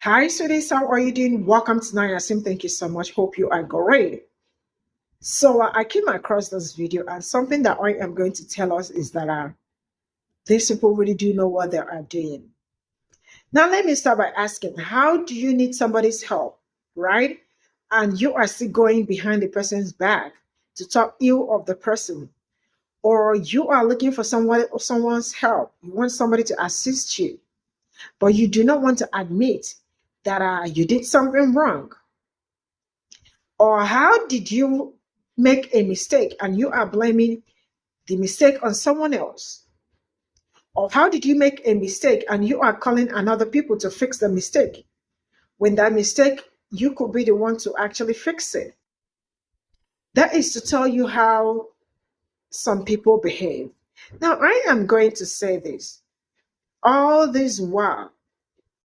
Hi, sweeties. How are you doing? Welcome to Nayasim. Thank you so much. Hope you are great. I came across this video, and something that I am going to tell us is that these people really do know what they are doing. Now, let me start by asking, how do you need somebody's help, right? And you are still going behind the person's back to talk ill of the person, or you are looking for someone's help. You want somebody to assist you, but you do not want to admit that you did something wrong. Or how did you make a mistake and you are blaming the mistake on someone else? Or how did you make a mistake and you are calling another people to fix the mistake? When that mistake, you could be the one to actually fix it. That is to tell you how some people behave. Now, I am going to say this. All this while,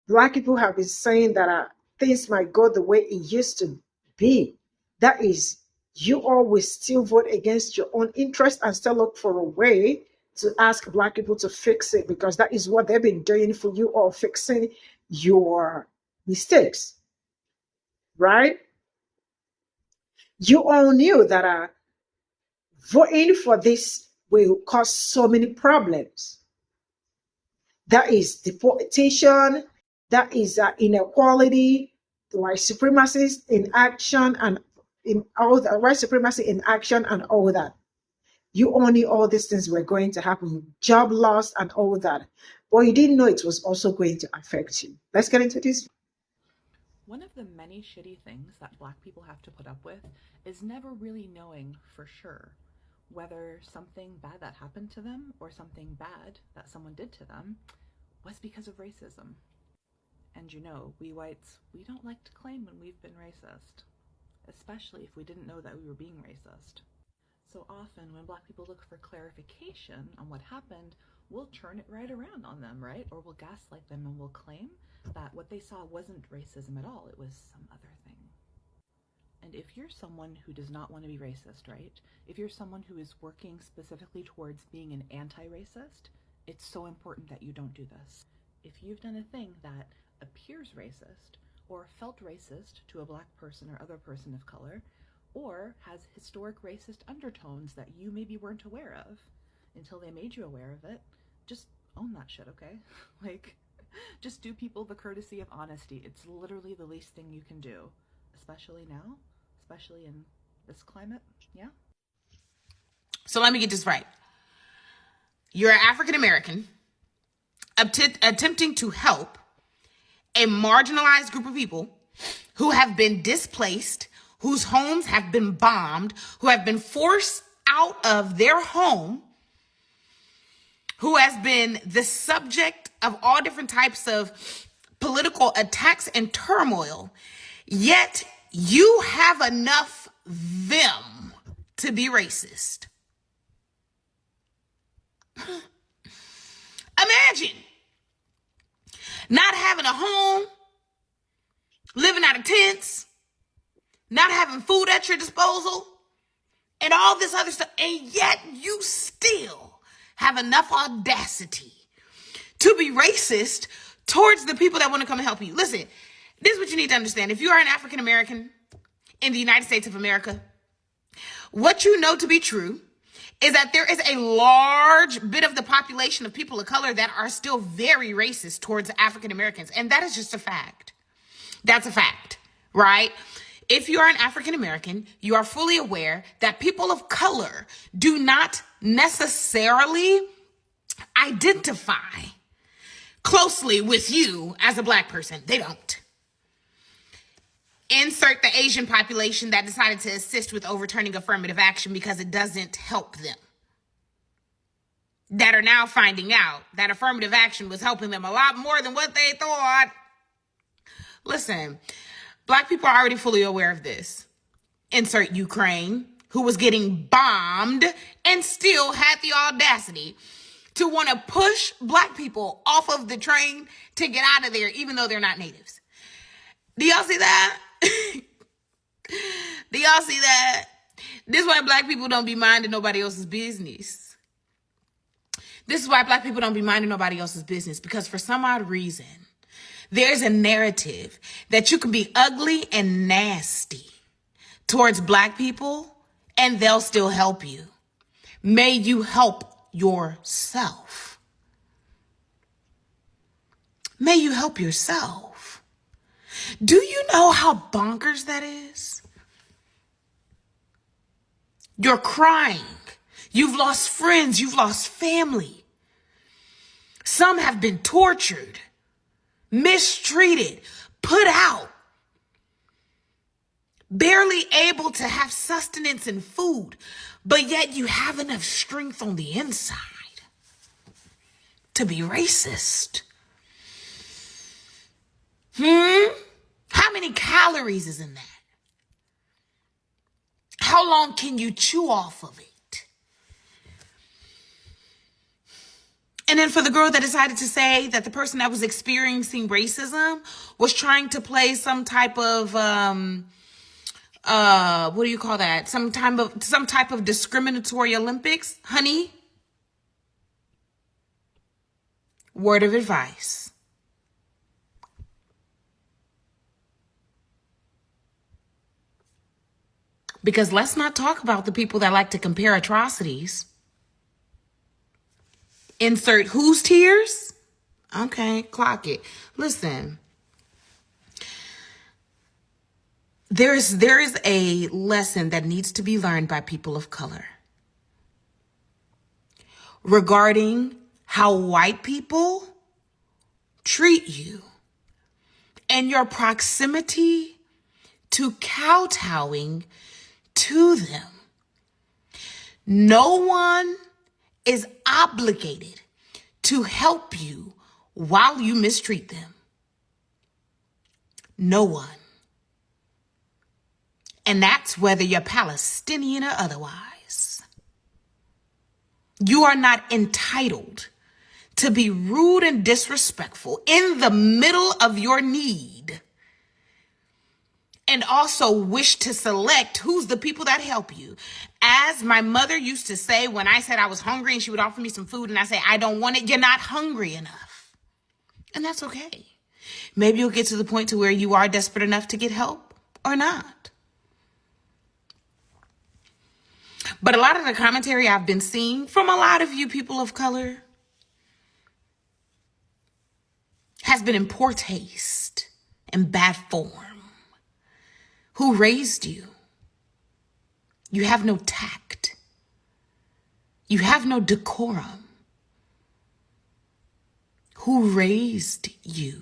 Black people have been saying that things might go the way it used to be. That is, you always still vote against your own interest and still look for a way to ask Black people to fix it, because that is what they've been doing for you, or fixing your mistakes, right? You all knew that voting for this will cause so many problems. That is deportation, that is inequality, white supremacy in action, and in all the white supremacy in action and all that. You all knew all these things were going to happen, job loss and all that. But you didn't know it was also going to affect you. Let's get into this. One of the many shitty things that Black people have to put up with is never really knowing for sure whether something bad that happened to them or something bad that someone did to them was because of racism. And you know, we whites, we don't like to claim when we've been racist, especially if we didn't know that we were being racist. So often when Black people look for clarification on what happened, we'll turn it right around on them, right? Or we'll gaslight them and we'll claim that what they saw wasn't racism at all, it was some other thing. And if you're someone who does not want to be racist, right? If you're someone who is working specifically towards being an anti-racist, it's so important that you don't do this. If you've done a thing that appears racist or felt racist to a Black person or other person of color, or has historic racist undertones that you maybe weren't aware of until they made you aware of it, just own that shit, okay? Just do people the courtesy of honesty. It's literally the least thing you can do, especially now, especially in this climate, yeah? So let me get this right. You're an African American attempting to help a marginalized group of people who have been displaced, whose homes have been bombed, who have been forced out of their home, who has been the subject of all different types of political attacks and turmoil, yet you have enough them to be racist. Imagine not having a home, living out of tents, not having food at your disposal, and all this other stuff, and yet you still have enough audacity to be racist towards the people that want to come and help you. Listen, this is what you need to understand. If you are an African American in the United States of America, what you know to be true is that there is a large bit of the population of people of color that are still very racist towards African Americans. And that is just a fact. That's a fact, right? If you are an African American, you are fully aware that people of color do not necessarily identify closely with you as a Black person. They don't. Insert the Asian population that decided to assist with overturning affirmative action because it doesn't help them, that are now finding out that affirmative action was helping them a lot more than what they thought. Listen, Black people are already fully aware of this. Insert Ukraine, who was getting bombed and still had the audacity to want to push Black people off of the train to get out of there, even though they're not natives. Do y'all see that? Do y'all see that? This is why Black people don't be minding nobody else's business. This is why Black people don't be minding nobody else's business, because for some odd reason, There's a narrative that you can be ugly and nasty towards Black people and they'll still help you. May you help yourself. May you help yourself. Do you know how bonkers that is? You're crying. You've lost friends. You've lost family. Some have been tortured, mistreated, put out, barely able to have sustenance and food, but yet you have enough strength on the inside to be racist. How many calories is in that? How long can you chew off of it? And then for the girl that decided to say that the person that was experiencing racism was trying to play some type of, what do you call that? Some type of discriminatory Olympics, honey. Word of advice. Because let's not talk about the people that like to compare atrocities. Insert whose tears? Okay, clock it. Listen. There is a lesson that needs to be learned by people of color regarding how white people treat you and your proximity to kowtowing to them. No one is obligated to help you while you mistreat them. No one. And that's whether you're Palestinian or otherwise. You are not entitled to be rude and disrespectful in the middle of your need and also wish to select who's the people that help you. As my mother used to say when I said I was hungry and she would offer me some food and I say, I don't want it, you're not hungry enough. And that's okay. Maybe you'll get to the point to where you are desperate enough to get help or not. But a lot of the commentary I've been seeing from a lot of you people of color has been in poor taste and bad form. Who raised you? You have no tact. You have no decorum. Who raised you?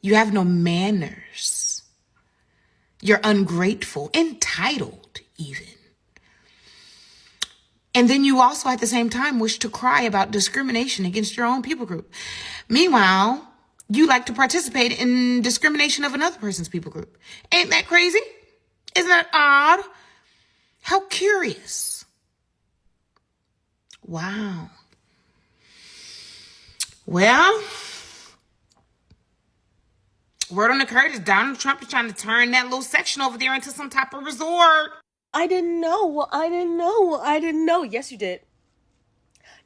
You have no manners. You're ungrateful, entitled even. And then you also at the same time wish to cry about discrimination against your own people group. Meanwhile, you like to participate in discrimination of another person's people group. Ain't that crazy? Isn't that odd? How curious. Wow. Well, word on the curtain is Donald Trump is trying to turn that little section over there into some type of resort. I didn't know. Yes, you did.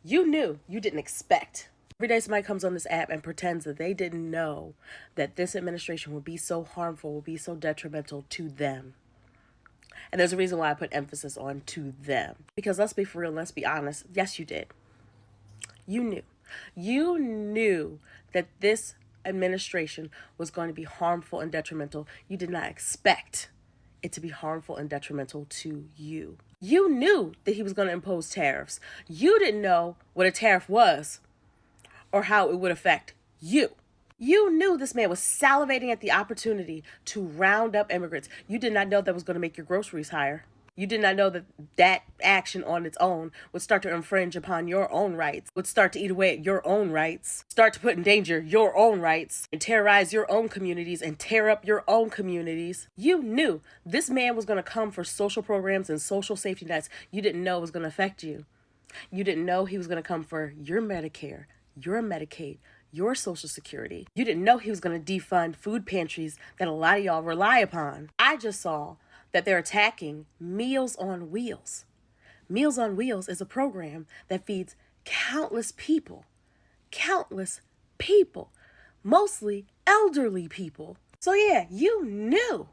You knew. You didn't expect. Every day somebody comes on this app and pretends that they didn't know that this administration would be so harmful, would be so detrimental to them. And there's a reason why I put emphasis on to them. Because let's be for real, let's be honest. Yes, you did. You knew. You knew that this administration was going to be harmful and detrimental. You did not expect it to be harmful and detrimental to you. You knew that he was going to impose tariffs. You didn't know what a tariff was or how it would affect you. You knew this man was salivating at the opportunity to round up immigrants. You did not know that was going to make your groceries higher. You did not know that that action on its own would start to infringe upon your own rights, would start to eat away at your own rights, start to put in danger your own rights, and terrorize your own communities and tear up your own communities. You knew this man was going to come for social programs and social safety nets you didn't know was going to affect you. You didn't know he was going to come for your Medicare, your Medicaid, your Social Security. You didn't know he was going to defund food pantries that a lot of y'all rely upon. I just saw that they're attacking Meals on Wheels. Meals on Wheels is a program that feeds countless people mostly elderly people. So yeah, you knew,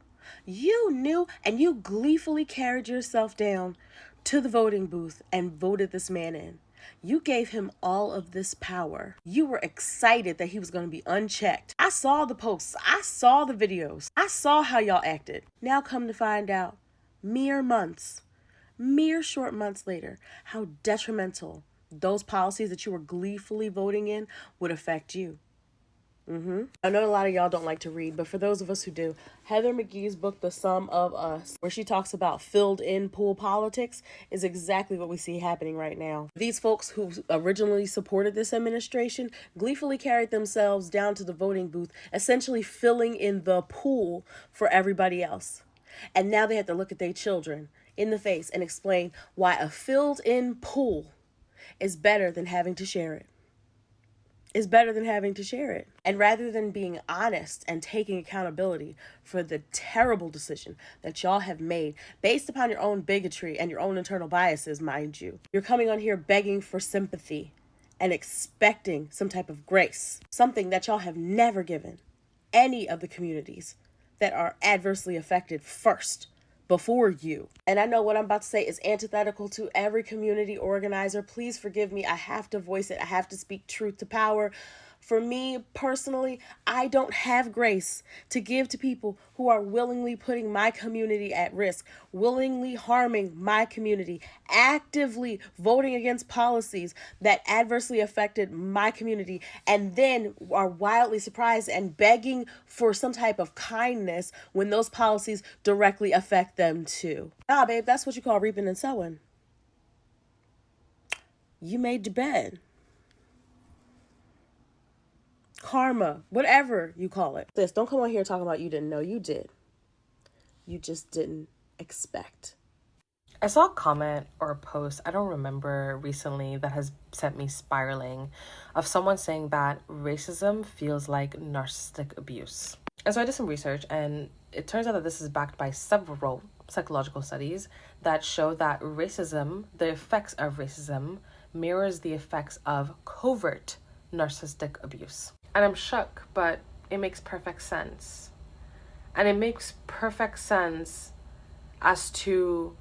and you gleefully carried yourself down to the voting booth and voted this man in. You gave him all of this power. You were excited that he was going to be unchecked. I saw the posts. I saw the videos. I saw how y'all acted. Now come to find out, mere short months later, how detrimental those policies that you were gleefully voting in would affect you. I know a lot of y'all don't like to read, but for those of us who do, Heather McGhee's book, The Sum of Us, where she talks about filled-in pool politics, is exactly what we see happening right now. These folks who originally supported this administration gleefully carried themselves down to the voting booth, essentially filling in the pool for everybody else. And now they have to look at their children in the face and explain why a filled-in pool is better than having to share it. And rather than being honest and taking accountability for the terrible decision that y'all have made based upon your own bigotry and your own internal biases, mind you, you're coming on here begging for sympathy and expecting some type of grace, something that y'all have never given any of the communities that are adversely affected first before you. And I know what I'm about to say is antithetical to every community organizer. Please forgive me. I have to voice it. I have to speak truth to power. For me personally, I don't have grace to give to people who are willingly putting my community at risk, willingly harming my community, actively voting against policies that adversely affected my community, and then are wildly surprised and begging for some type of kindness when those policies directly affect them too. Nah, babe, that's what you call reaping and sowing. You made your bed. Karma, whatever you call it. Don't come on here talking about you didn't know. You did. You just didn't expect. I saw a comment or a post, I don't remember recently, that has sent me spiraling, of someone saying that racism feels like narcissistic abuse. And so I did some research, and it turns out that this is backed by several psychological studies that show that racism, the effects of racism, mirrors the effects of covert narcissistic abuse. And I'm shook, but it makes perfect sense. And it makes perfect sense as to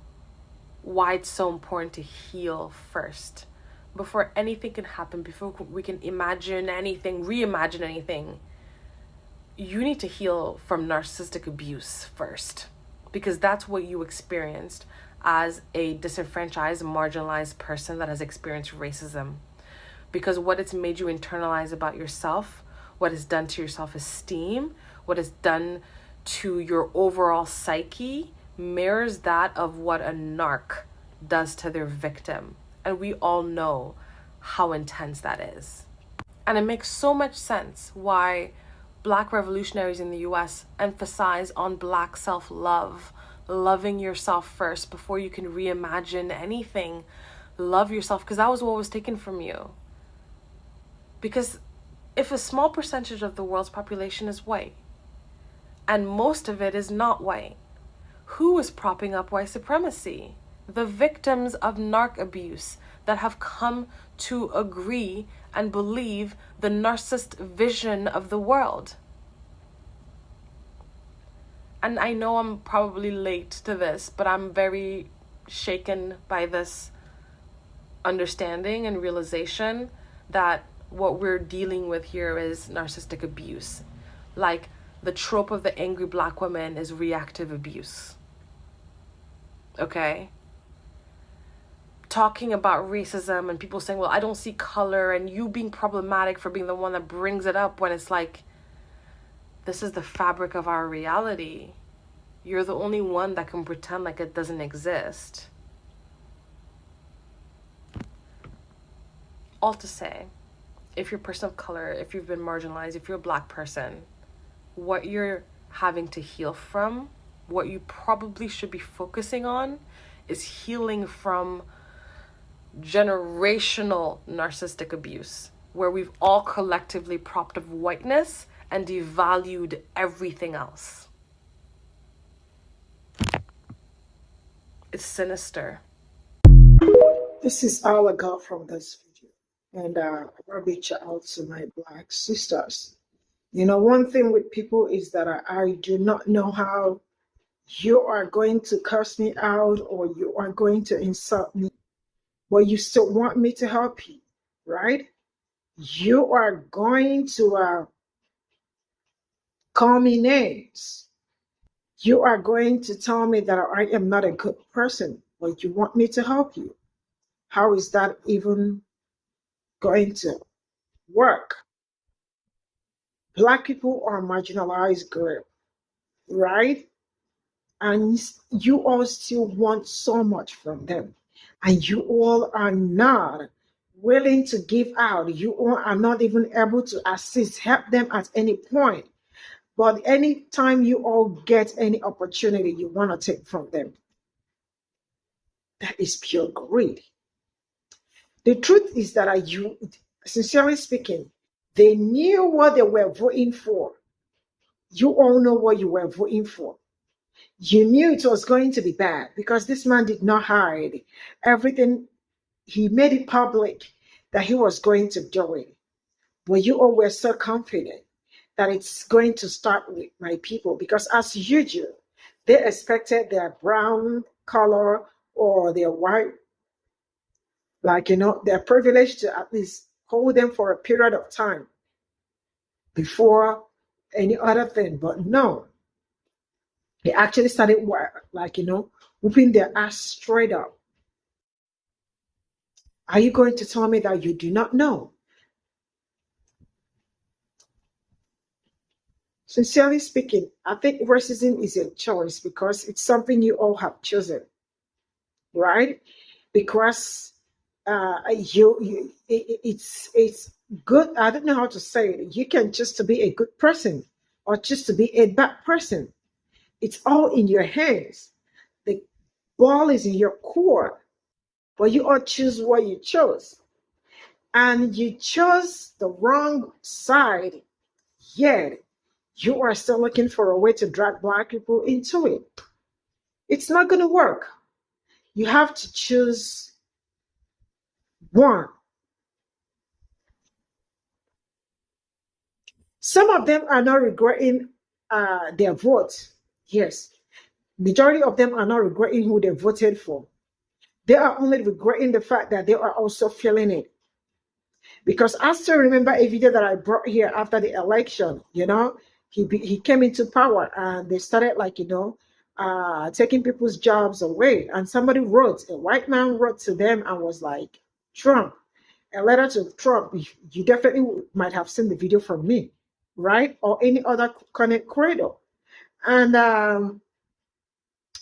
why it's so important to heal first. Before anything can happen, before we can imagine anything, reimagine anything, you need to heal from narcissistic abuse first. Because that's what you experienced as a disenfranchised, marginalized person that has experienced racism. Because what it's made you internalize about yourself, what it's done to your self-esteem, what it's done to your overall psyche, mirrors that of what a narc does to their victim. And we all know how intense that is. And it makes so much sense why Black revolutionaries in the US emphasize on Black self-love, loving yourself first before you can reimagine anything. Love yourself, because that was what was taken from you. Because if a small percentage of the world's population is white, and most of it is not white, who is propping up white supremacy? The victims of narc abuse that have come to agree and believe the narcissist vision of the world. And I know I'm probably late to this, but I'm very shaken by this understanding and realization that what we're dealing with here is narcissistic abuse. Like, the trope of the angry Black woman is reactive abuse. Okay? Talking about racism and people saying, well, I don't see color, and you being problematic for being the one that brings it up, when it's like, this is the fabric of our reality. You're the only one that can pretend like it doesn't exist. All to say, if you're a person of color, if you've been marginalized, if you're a Black person, what you're having to heal from, what you probably should be focusing on, is healing from generational narcissistic abuse, where we've all collectively propped up whiteness and devalued everything else. It's sinister. This is all I got from this video. And I want to reach out to my Black sisters. You know, one thing with people is that I do not know how you are going to curse me out or you are going to insult me, but you still want me to help you, right? You are going to call me names. You are going to tell me that I am not a good person, but you want me to help you. How is that even going to work? Black people are a marginalized group, right? And you all still want so much from them. And you all are not willing to give out. You all are not even able to assist, help them at any point. But anytime you all get any opportunity you want to take from them, that is pure greed. The truth is that you, sincerely speaking, they knew what they were voting for. You all know what you were voting for. You knew it was going to be bad because this man did not hide everything. He made it public that he was going to do it. But you all were so confident that it's going to start with my people because as usual, they expected their brown color or their white, like, you know, their privilege to at least hold them for a period of time before any other thing. But no, they actually started, like, you know, whooping their ass straight up. Are you going to tell me that you do not know? Sincerely speaking, I think racism is a choice because it's something you all have chosen, right? Because it's good. I don't know how to say it. You can choose to be a good person or choose to be a bad person. It's all in your hands. The ball is in your court, but you all choose what you chose. And you chose the wrong side, yet you are still looking for a way to drag Black people into it. It's not going to work. You have to choose one. Some of them are not regretting their vote. Yes. Majority of them are not regretting who they voted for. They are only regretting the fact that they are also feeling it. Because I still remember a video that I brought here after the election, you know, he came into power and they started, like, you know, taking people's jobs away. And somebody wrote, a white man wrote to them and was like, Trump, a letter to Trump. You definitely might have seen the video from me, right? Or any other content creator. And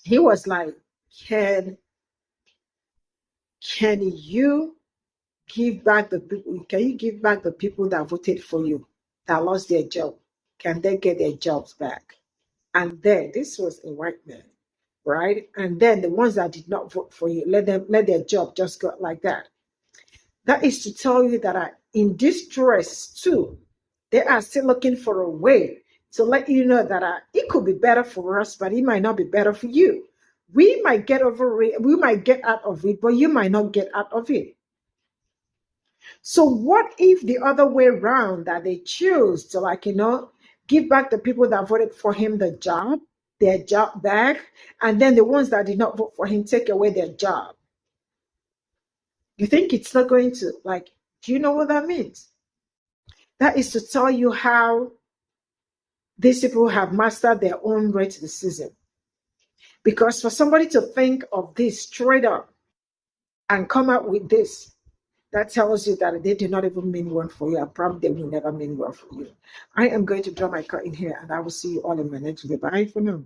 he was like, can you give back the people? Can you give back the people that voted for you, that lost their job? Can they get their jobs back? And then this was a white man, right? And then the ones that did not vote for you, let their job just go like that. That is to tell you that in distress too, they are still looking for a way to let you know that it could be better for us, but it might not be better for you. We might get over it, we might get out of it, but you might not get out of it. So what if the other way around, that they choose to, like, you know, give back the people that voted for him their job back, and then the ones that did not vote for him take away their job? You think it's not going to, like, do you know what that means? That is to tell you how these people have mastered their own racism. Because for somebody to think of this straight up and come up with this, that tells you that they do not even mean well for you. I promise they will never mean well for you. I am going to draw my curtain here and I will see you all in my next video. Bye for now.